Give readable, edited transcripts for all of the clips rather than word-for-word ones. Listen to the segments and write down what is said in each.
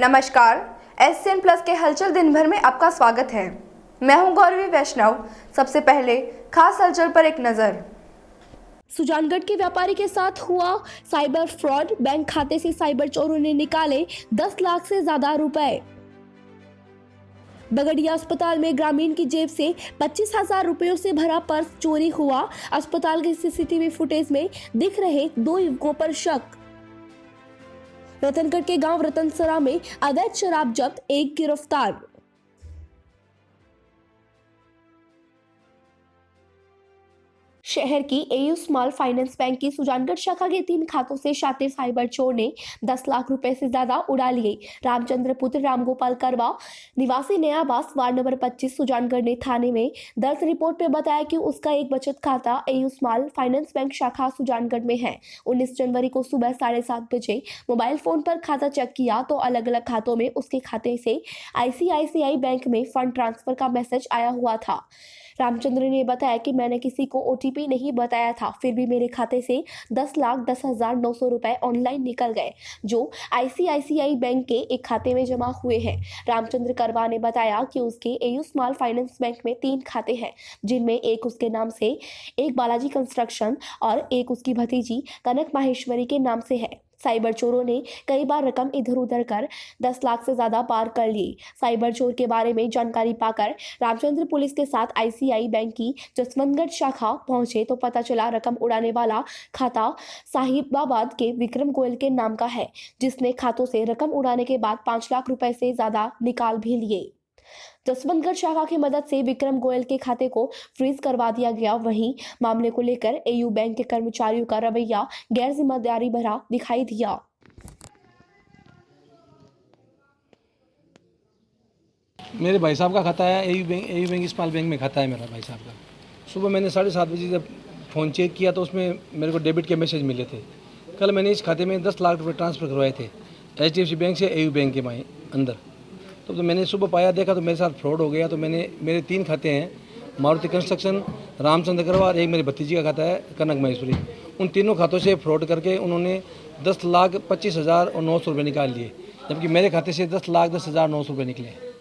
नमस्कार, SCN plus के हलचल दिन भर में आपका स्वागत है। मैं हूं गौरवी वैष्णव। सबसे पहले खास हलचल पर एक नजर। सुजानगढ़ के व्यापारी के साथ हुआ साइबर फ्रॉड। बैंक खाते से साइबर चोरों ने निकाले 10 लाख से ज्यादा रुपए। बगड़िया अस्पताल में ग्रामीण की जेब से 25,000 रुपयों से भरा पर्स चोरी हुआ। अस्पताल के सीसीटीवी फुटेज में दिख रहे 2 युवकों पर शक। रतनगढ़ के गांव रतनसरा में अवैध शराब जब्त, 1 गिरफ्तार। शहर की एयू स्मॉल फाइनेंस बैंक की सुजानगढ़ शाखा के 3 खातों से शातिर साइबर चोर ने 10 लाख रुपए से ज्यादा उड़ा लिए। रामचंद्र पुत्र रामगोपाल करवा निवासी नयाबास वार्ड नंबर 25 सुजानगढ़ ने थाने में दर्ज रिपोर्ट में बताया कि उसका एक बचत खाता एयू स्मॉल फाइनेंस बैंक शाखा सुजानगढ़ में है। 19 जनवरी को सुबह 7:30 बजे मोबाइल फोन पर खाता चेक किया तो अलग अलग खातों में उसके खाते से ICICI बैंक में फंड ट्रांसफर का मैसेज आया हुआ था। रामचंद्र ने बताया कि मैंने किसी को OTP नहीं बताया था, फिर भी मेरे खाते से 10,10,900 रुपए ऑनलाइन निकल गए, जो ICICI बैंक के एक खाते में जमा हुए हैं। रामचंद्र करवा ने बताया कि उसके एयू स्मॉल फाइनेंस बैंक में 3 खाते हैं, जिनमें एक उसके नाम से, एक बालाजी कंस्ट्रक्शन और एक उसकी भतीजी कनक माहेश्वरी के नाम से है। साइबर चोरों ने कई बार रकम इधर उधर कर 10 लाख से ज्यादा पार कर ली। साइबर चोर के बारे में जानकारी पाकर रामचंद्र पुलिस के साथ ICICI बैंक की जसवंतगढ़ शाखा पहुंचे तो पता चला रकम उड़ाने वाला खाता साहिबाबाद के विक्रम गोयल के नाम का है, जिसने खातों से रकम उड़ाने के बाद 5 लाख रुपए से ज्यादा निकाल भी लिए। जसवंतगढ़ शाखा की मदद से विक्रम गोयल के खाते को फ्रीज करवा दिया गया। वहीं मामले को लेकर एयू बैंक के कर्मचारियों का रवैया गैर जिम्मेदारी भरा दिखाई दिया। मेरे भाई साहब का खाता है एयू बैंक स्मॉल बैंक में खाता है मेरा भाई साहब का। सुबह मैंने 7:30 बजे जब फ़ोन चेक किया तो उसमें मेरे को डेबिट के मैसेज मिले थे। कल मैंने इस खाते में 10 लाख रुपए ट्रांसफ़र करवाए थे HDFC बैंक से एयू बैंक के अंदर। तो मैंने सुबह पाया, देखा तो मेरे साथ फ्रॉड हो गया। तो मेरे 3 खाते हैं, मारुति कंस्ट्रक्शन, रामचंद्र करवा और एक मेरी भतीजी का खाता है कनक महेश्वरी। उन तीनों खातों से फ्रॉड करके उन्होंने 10,25,900 रुपये निकाल लिए, जबकि मेरे खाते से 10,10,900 रुपये निकले।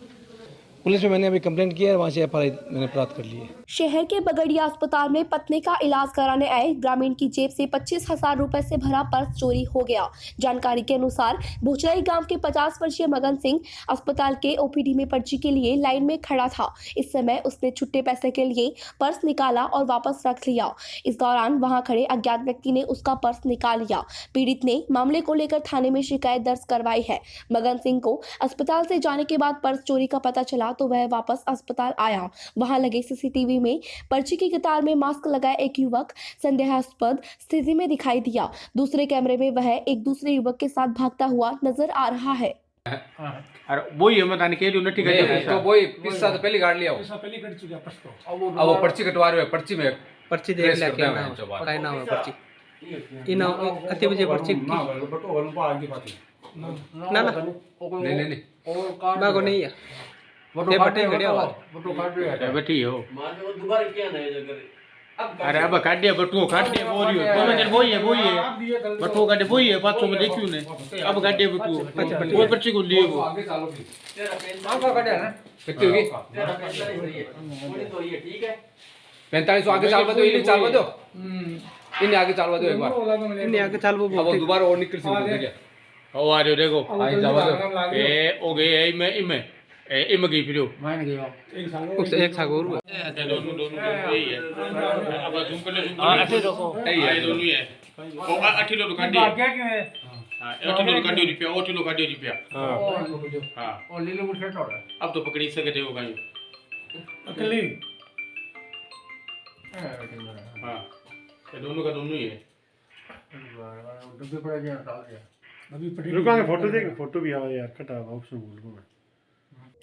पुलिस में मैंने अभी कंप्लेंट की है, वहाँ से FIR मैंने प्राप्त कर ली है। शहर के बगड़िया अस्पताल में पत्नी का इलाज कराने आए ग्रामीण की जेब से 25,000 रुपए से भरा पर्स चोरी हो गया। जानकारी के अनुसार भोचराई गांव के 50 वर्षीय मगन सिंह अस्पताल के OPD में पर्ची के लिए लाइन में खड़ा था। इस समय उसने छुट्टे पैसे के लिए पर्स निकाला और वापस रख लिया। इस दौरान वहां खड़े अज्ञात व्यक्ति ने उसका पर्स निकाल लिया। पीड़ित ने मामले को लेकर थाने में शिकायत दर्ज करवाई है। मगन सिंह को अस्पताल से जाने के बाद पर्स चोरी का पता चला तो वह वापस अस्पताल आया। वहां लगे CCTV में पर्ची की कतार में मास्क लगाए एक युवक संदेहास्पद स्थिति में दिखाई दिया। दूसरे कैमरे में वह एक दूसरे युवक के साथ भागता हुआ नजर आ रहा है। अरे वही है, मैं के जो ठीक है तो वही पिस्सा तो पहली गाड़ लिया पिस्सा पहली कट चुका पर्स तो अब वो पर्ची कटवा रहे हो। पर्ची में पर्ची देख ले क्या नाम है पर्ची इन अति बजे पर्ची ना नहीं बागो नहीं है बटो काटे बैठी हो। अरे अब काट दिया बटो काट दिया बोरी हो तो मैं वही है बटो काटे वही है 500 में देखियो ने। अब काट दिया बटो वो पर्ची को लिए वो आगे चालो भी आगे काटे ना कितनी होगी तो ये ठीक है 45 आगे चालवा दो, इन्हें चालवा दो, इन्हें आगे चालवा दो एक बार, इन्हें आगे चालवा अब वो दोबारा और निकल सकते हैं। ओ आ रहे देखो आई चालवा दो ए हो गए इमे इमे गई फिर मैंने गया एक सागोर दोनों यही है। अब तुम कर ले अठी रखो ये दोनों ही है। ओ 8 किलो काट दिया क्या क्यों है? हां 8 किलो काट दिया रुपया 8 किलो काट दिया रुपया। हां और ले लो सेट हो रहा है। अब तो पकड़ी सकते हो कहीं अकेले। हां ये दोनों का दोनों ही है। डब्बे पड़ा गया डाल दिया अभी रुका फोटो देख, फोटो भी आवा यार कटा ऑप्शन भूल गया।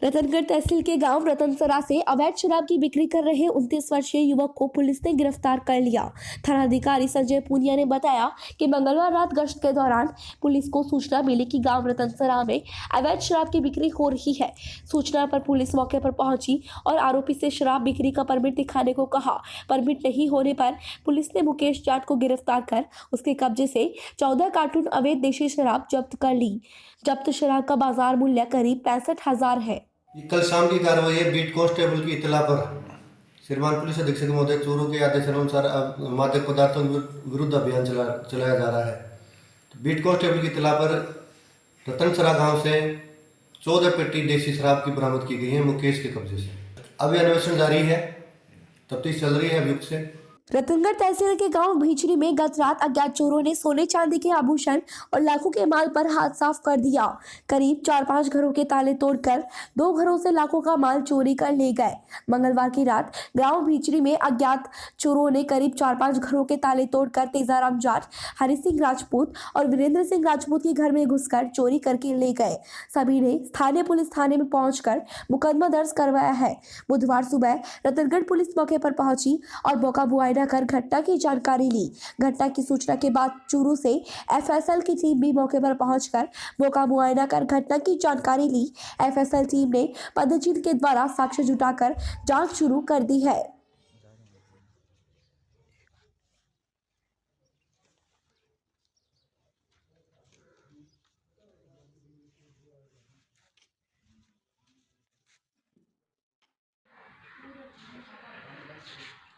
रतनगढ़ तहसील के गांव रतनसरा से अवैध शराब की बिक्री कर रहे 29 वर्षीय युवक को पुलिस ने गिरफ्तार कर लिया। थानाधिकारी संजय पूनिया ने बताया कि मंगलवार रात गश्त के दौरान पुलिस को सूचना मिली कि गांव रतनसरा में अवैध शराब की बिक्री हो रही है। सूचना पर पुलिस मौके पर पहुंची और आरोपी से शराब बिक्री का परमिट दिखाने को कहा। परमिट नहीं होने पर पुलिस ने मुकेश जाट को गिरफ्तार कर उसके कब्जे से 14 कार्टून अवैध देशी शराब जब्त कर ली। जब्त शराब का बाजार मूल्य करीब 65,000 है। ये कल शाम की कार्रवाई है। बीट कांस्टेबल की इत्तला पर श्रीमान पुलिस अधीक्षक महोदय चूरू के आदेशानुसार मादक पदार्थों के विरुद्ध अभियान चलाया जा रहा है। तो बीट कांस्टेबल की इत्तला पर रतनसरा गांव से 14 पेटी देसी शराब की बरामद की गई है मुकेश के कब्जे से। अभी अन्वेषण जारी है, तफ्तीश चल रही है अभियुक्त से। रतनगढ़ तहसील के गांव भीचरी में गत रात अज्ञात चोरों ने सोने चांदी के आभूषण और लाखों के माल पर हाथ साफ कर दिया। करीब 4-5 घरों के ताले तोड़कर 2 घरों से लाखों का माल चोरी कर ले गए। मंगलवार की रात गांव भीचरी में अज्ञात चोरों ने करीब 4-5 घरों के ताले तोड़कर तेजाराम जाट, हरि सिंह राजपूत और वीरेंद्र सिंह राजपूत के घर में घुसकर चोरी करके ले गए। सभी ने स्थानीय पुलिस थाने में पहुंचकर मुकदमा दर्ज करवाया है। बुधवार सुबह रतनगढ़ पुलिस मौके पर पहुंची और मौका मुआयना कर घटना की जानकारी ली। घटना की सूचना के बाद चूरू से एफएसएल की टीम भी मौके पर पहुंचकर मौका मुआयना कर घटना की जानकारी ली। एफएसएल टीम ने पदचिन्ह के द्वारा साक्ष्य जुटाकर जांच शुरू कर दी है।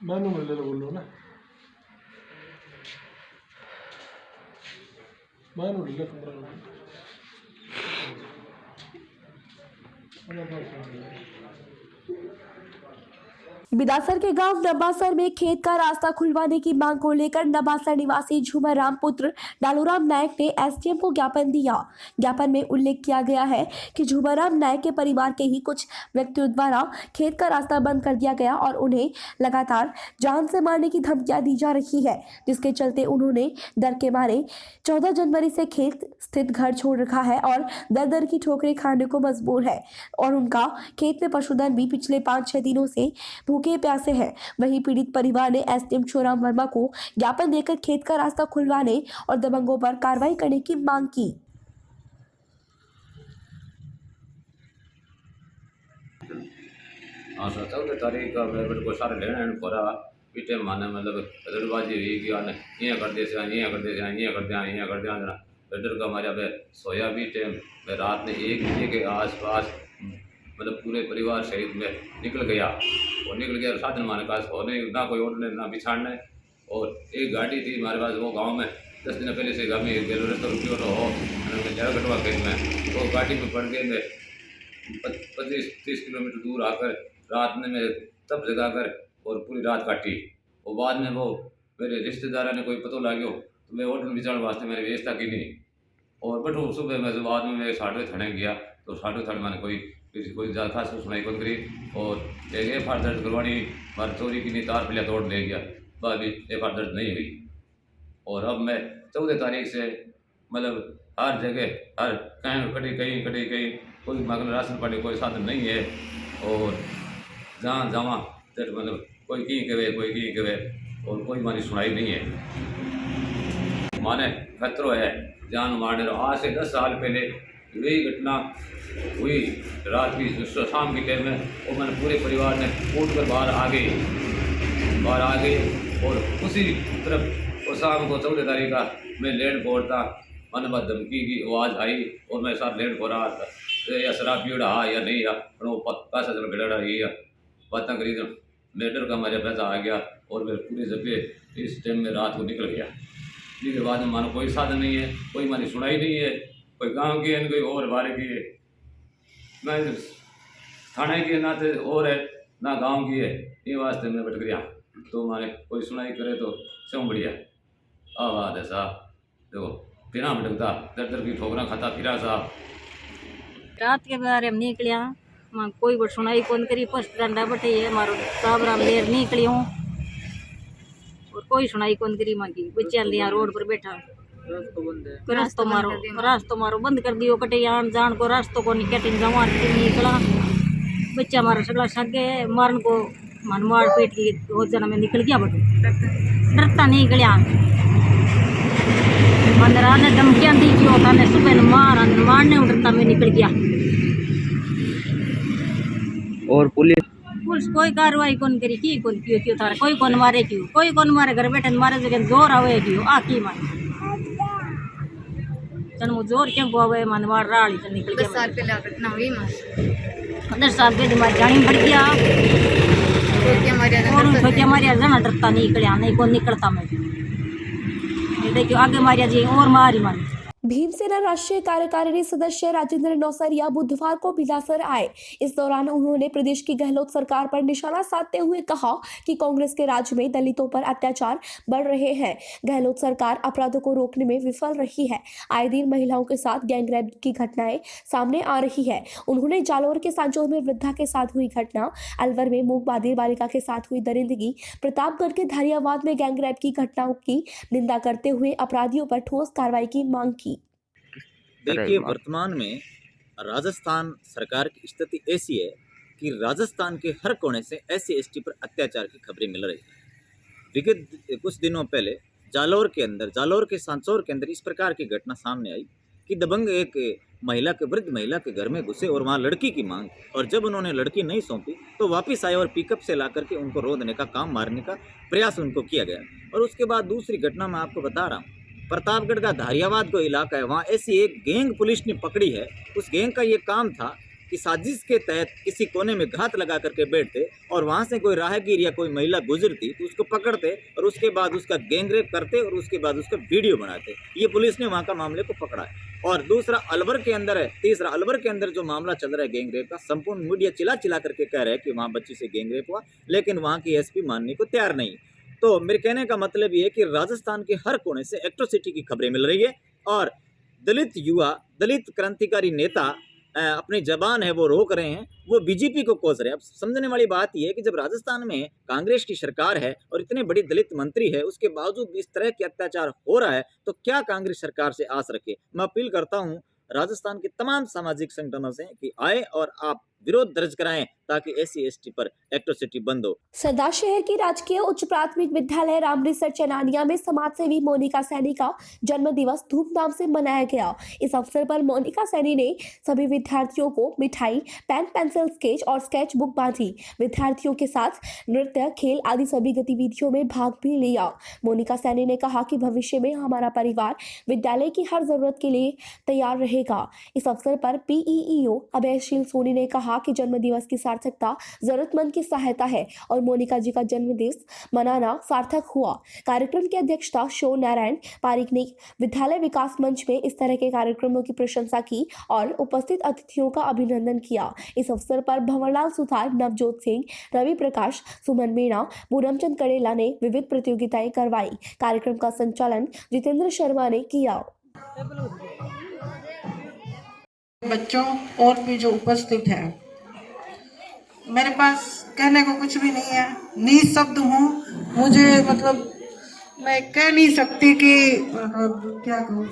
मैं बोल लो ना, मैं बिदासर के गांव नबासर में खेत का रास्ता खुलवाने की मांग को लेकर नबासर निवासी झूमर राम पुत्र डालूराम नायक ने एसडीएम को ज्ञापन दिया। ज्ञापन में उल्लेख किया गया है कि झूमर राम नायक के परिवार के ही कुछ व्यक्तियों द्वारा खेत का रास्ता बंद कर दिया गया और उन्हें लगातार जान से मारने की धमकियां दी जा रही है, जिसके चलते उन्होंने डर के मारे 14 जनवरी से खेत स्थित घर छोड़ रखा है और दर दर की ठोकरें खाने को मजबूर है और उनका खेत में पशुधन भी पिछले 5-6 दिनों से भूखे प्यासे हैं। वहीं पीड़ित परिवार ने एसडीएम छोराम वर्मा को ज्ञापन देकर खेत का रास्ता खुलवाने और दबंगों पर कार्रवाई करने की मांग की। हाँ सर, 14 तारीख का मेरे को सारे लेने पड़ा पीटे माने मतलब दरबाजी हुई कि आने ये कर दे से ये कर दे से ये कर दे ये कर दे ना डर का मारा बे सोया भी टाइम मैं रात में 1 बजे के आसपास मतलब पूरे परिवार सहित में निकल गया और निकल गया साधन हमारे पास होने ना कोई ओढ़ने ना बिछाड़ने। और एक गाड़ी थी हमारे पास, वो गांव में 10 दिन पहले से गाँव में बेलोरे तो रुपये हो जगह कटवा खेत में वो गाड़ी में पड़ गए। मैं 25-30 किलोमीटर दूर आकर रात में मैं तब जगा कर और पूरी रात काटी। और बाद में वो मेरे रिश्तेदारों ने कोई पता लगे तो मैं ओढ़ने बिछाड़ वास्ते मैंने व्यवस्था की नहीं। और बैठो सुबह मैं बाद में मैं 60 थाने गया तो 60 थाने मैंने कोई ज़्यादा खास सुनाई कौन करी और एक एफ दर्ज करवानी मारे चोरी की नहीं तार पहले तोड़ ले गया, बाद भी एफ दर्ज नहीं हुई। और अब मैं 14 तारीख से मतलब हर जगह हर कहीं कोई मगर राशन पानी कोई साधन नहीं है और जहाँ जावा मतलब कोई की कहे और कोई हमारी सुनाई नहीं है। माने खतरो है जान मारने। आज से 10 साल पहले वही घटना हुई रात की शाम की टाइम में और मैंने पूरे परिवार ने उठ कर बाहर आ गए और उसी तरफ और शाम को 14 तारीख का मैं लैंड पहुँचता मैंने बाद धमकी की आवाज़ आई और मैं साथ लैंड पो रहा था या शराब पी रहा या नहीं या वो पैसा चल गड़ा रही है बात करी तो मेटर का मेरे पैसा आ गया और मैं पूरे जगह इस टाइम में रात को निकल गया। इसके बाद में मानो कोई साधन नहीं है, कोई हमारी सुनाई नहीं है, कोई गांव की है कोई और बारे की है, ना थाने की ना तो और है ना गांव की है। ये वास्ते में बैठ गया तो हमारे कोई सुनाई करे तो क्यों बढ़िया आवाज है साहब। देखो बिना भटकता दर की ठोकरा खाता फिरा साहब। रात के बारे में निकलिया मां कोई बट सुनाई कौन करी फर्स्ट डंडा बटे है मारो काबरा लेर निकली हूँ और कोई सुनाई कौन करी मां की बच्चा लिया रोड पर बैठा रास्तो मारो बंद कर दियो कटे आन जान को रास्तों को निकट जमा निकला बच्चा हमारा सगला सगे मारन को मन मार पेट की हो जना में निकल गया बटू डरता नहीं गलिया मंदरा ने धमकियां दी कि होता ने सुबह ने मारने डरता में निकल गया। और पुलिस पुलिस कोई कार्रवाई कौन करी की कौन क्यों थारा कोई कौन मारे क्यों कोई कौन मारे घर बैठे मारे जगह जोर आवे क्यों आ की मारे चल मु जोर क्यों आवे मन मार राली चल निकल गया 10 साल पहले घटना हुई मां 10 साल पहले मार जानी पड़ गया और छोटे मारिया जना डरता नहीं निकलिया नहीं कौन निकलता मैं ये देखियो आगे मारिया जी और मारी मारी। भीमसेना राष्ट्रीय कार्यकारिणी सदस्य राजेंद्र नौसरिया बुधवार को बिलासर आए। इस दौरान उन्होंने प्रदेश की गहलोत सरकार पर निशाना साधते हुए कहा कि कांग्रेस के राज में दलितों पर अत्याचार बढ़ रहे हैं। गहलोत सरकार अपराधों को रोकने में विफल रही है। आए दिन महिलाओं के साथ गैंगरेप की घटनाएं सामने आ रही है। उन्होंने जालौर के सांचौर में वृद्धा के साथ हुई घटना, अलवर में मूक बाधिर बालिका के साथ हुई दरिंदगी, प्रतापगढ़ के धारियावाद में गैंगरेप की घटनाओं की निंदा करते हुए अपराधियों पर ठोस कार्रवाई की मांग की। देखिए, वर्तमान में राजस्थान सरकार की स्थिति ऐसी है कि राजस्थान के हर कोने से SC/ST पर अत्याचार की खबरें मिल रही हैं। विगत कुछ दिनों पहले जालौर के सांचौर के अंदर इस प्रकार की घटना सामने आई कि दबंग एक वृद्ध महिला के घर में घुसे और वहाँ लड़की की मांग, और जब उन्होंने लड़की नहीं सौंपी तो वापस आए और पिकअप से ला करके उनको रोकने का काम, मारने का प्रयास उनको किया गया। और उसके बाद दूसरी घटना मैं आपको बता रहा हूँ, प्रतापगढ़ का धारियावाद को इलाका है, वहाँ ऐसी एक गैंग पुलिस ने पकड़ी है। उस गैंग का ये काम था कि साजिश के तहत किसी कोने में घात लगा करके बैठते और वहाँ से कोई राहगीर या कोई महिला गुजरती तो उसको पकड़ते और उसके बाद उसका गैंगरेप करते और उसके बाद उसका वीडियो बनाते। ये पुलिस ने वहाँ का मामले को पकड़ा है। और दूसरा अलवर के अंदर है, तीसरा अलवर के अंदर जो मामला चल रहा है गैंगरेप का, संपूर्ण मीडिया चिल्ला करके कह रहा है कि वहाँ बच्ची से गैंगरेप हुआ, लेकिन वहाँ की SP मानने को तैयार नहीं। तो मेरे कहने का मतलब ये है कि राजस्थान के हर कोने से एट्रोसिटी की खबरें मिल रही है और दलित युवा, दलित क्रांतिकारी नेता अपनी जबान है वो रोक रहे हैं, वो बीजेपी को कोस रहे हैं। अब समझने वाली बात यह है कि जब राजस्थान में कांग्रेस की सरकार है और इतने बड़ी दलित मंत्री है, उसके बावजूद भी इस तरह के अत्याचार हो रहा है, तो क्या कांग्रेस सरकार से आस रखे। मैं अपील करता हूँ राजस्थान के तमाम सामाजिक संगठनों से कि आए और आप विरोध दर्ज कराएं ताकि SC/ST पर एट्रोसिटी बंद हो। सरदार शहर की राजकीय उच्च प्राथमिक विद्यालय रामरिसर चनानिया में समाज सेवी मोनिका सैनी का जन्म दिवस धूमधाम से मनाया गया। इस अवसर पर मोनिका सैनी ने सभी विद्यार्थियों को मिठाई, पेन, पेंसिल, स्केच और स्केच बुक बांटी। विद्यार्थियों के साथ नृत्य, खेल आदि सभी गतिविधियों में भाग भी लिया। मोनिका सैनी ने कहा कि भविष्य में हमारा परिवार विद्यालय की हर जरूरत के लिए तैयार रहेगा। इस अवसर पर PEO अभयशील सोनी ने कहा कि जन्मदिवस की सार्थकता जरूरतमंद की सहायता है और मोनिका जी का जन्मदिवस मनाना सार्थक हुआ। कार्यक्रम की अध्यक्षता शो नारायण पारिक ने विद्यालय विकास मंच में इस तरह के कार्यक्रमों की प्रशंसा की और उपस्थित अतिथियों का अभिनंदन किया। इस अवसर पर भंवरलाल सुथार, नवजोत सिंह, रवि प्रकाश, सुमन मीणा, पूरमचंद कड़ेला ने विविध प्रतियोगिताएं करवाई। कार्यक्रम का संचालन जितेंद्र शर्मा ने किया। बच्चों और भी जो उपस्थित है, मेरे पास कहने को कुछ भी नहीं है, निशब्द हूँ। मुझे मैं कह नहीं सकती कि क्या कहूँ।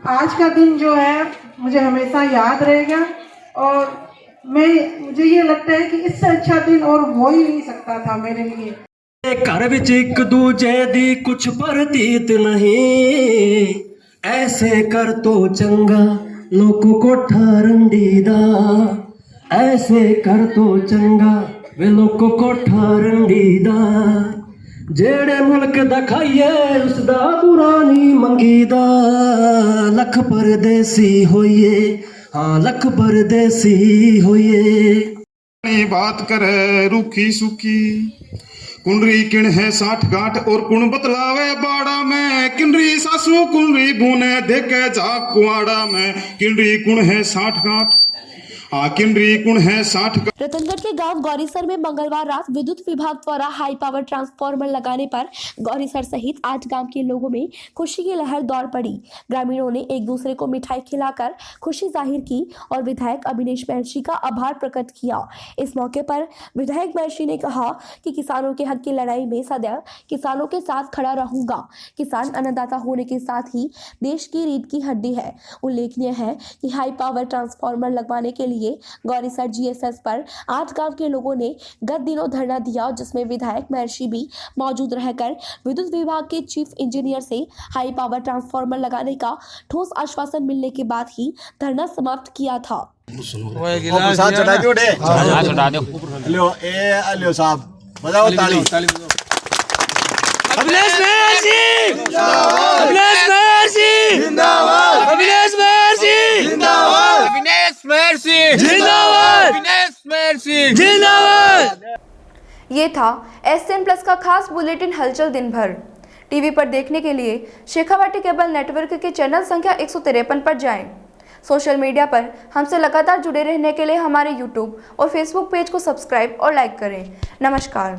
आज का दिन जो है मुझे हमेशा याद रहेगा और मुझे ये लगता है कि इससे अच्छा दिन और हो ही नहीं सकता था मेरे लिए। घर विच एक दूजे दी कुछ प्रतीत नहीं, ऐसे कर तो चंगा लोको कोठा रंडीदा, ऐसे कर तो चंगा वे लोको कोठा रंडीदा, जेड़े मुल्क दखाइए उसदा बुरा नहीं मंगीदा, लख परदेसी होइए, हाँ लख परदेसी होइए। बात करे रूखी सुखी, कुंडरी किण है 60 गांठ और कुण बतलावे बाड़ा में, किंडरी सासू कुंडरी भूने देखे जाक कुआड़ा में, किंडरी कुण है 60 गांठ, किंडरी कुण है 60 गांठ। रतनगढ़ के गांव गौरीसर में मंगलवार रात विद्युत विभाग द्वारा हाई पावर ट्रांसफार्मर लगाने पर गौरीसर सहित 8 गांव के लोगों में खुशी की लहर दौड़ पड़ी। ग्रामीणों ने एक दूसरे को मिठाई खिलाकर खुशी जाहिर की और विधायक अभिनेश महर्षि का आभार प्रकट किया। इस मौके पर विधायक महर्षि ने कहा कि किसानों के हक की लड़ाई में सदैव किसानों के साथ खड़ा रहूंगा। किसान अन्नदाता होने के साथ ही देश की रीढ़ की हड्डी है। उल्लेखनीय है कि हाई पावर ट्रांसफार्मर लगवाने के लिए गौरीसर जीएसएस पर 8 गांव के लोगों ने गत दिनों धरना दिया, जिसमें विधायक महर्षि भी मौजूद रहकर विद्युत विभाग के चीफ इंजीनियर से हाई पावर ट्रांसफार्मर लगाने का ठोस आश्वासन मिलने के बाद ही धरना समाप्त किया था। बजाओ ताली। अभिनेश महर्षि अभिनेश महर्षि जिंदाबाद अभिनेश महर्षि जिंदाबाद अभिनेश महर्षि जिंदाबाद अभिनेश महर्षि जिंदाबाद। ये था SN प्लस का खास बुलेटिन हलचल दिन भर। टीवी पर देखने के लिए शेखावाटी केबल नेटवर्क के चैनल संख्या 153 पर जाएं। सोशल मीडिया पर हमसे लगातार जुड़े रहने के लिए हमारे YouTube और Facebook पेज को सब्सक्राइब और लाइक करें। नमस्कार।